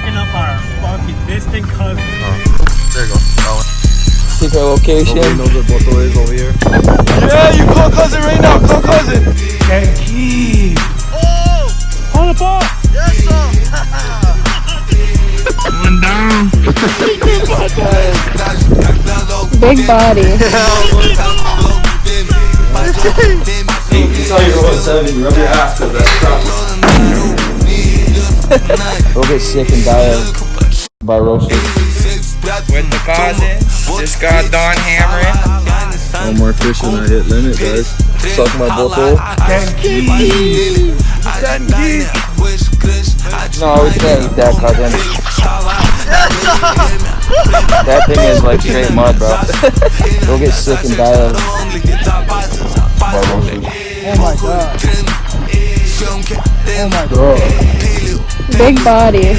picking up our fucking distant cousin. There you go. That one. Secret location. Nobody knows where Boto is over here. Yeah, you call cousin right now. Call cousin. Yankee. Oh! Hold the ball. Yes, sir! One down. Big body. Hey, you saw your 170. Rub your ass because that's crap. Go get sick and die by roasted. With the cousin, just got done hammering. No more fish than I hit limit, guys. Suck my Boto. No, we can't eat that, cousin. That thing is like straight mud, bro. Go get sick and die by roasted. Oh my god. Oh my god. Big body.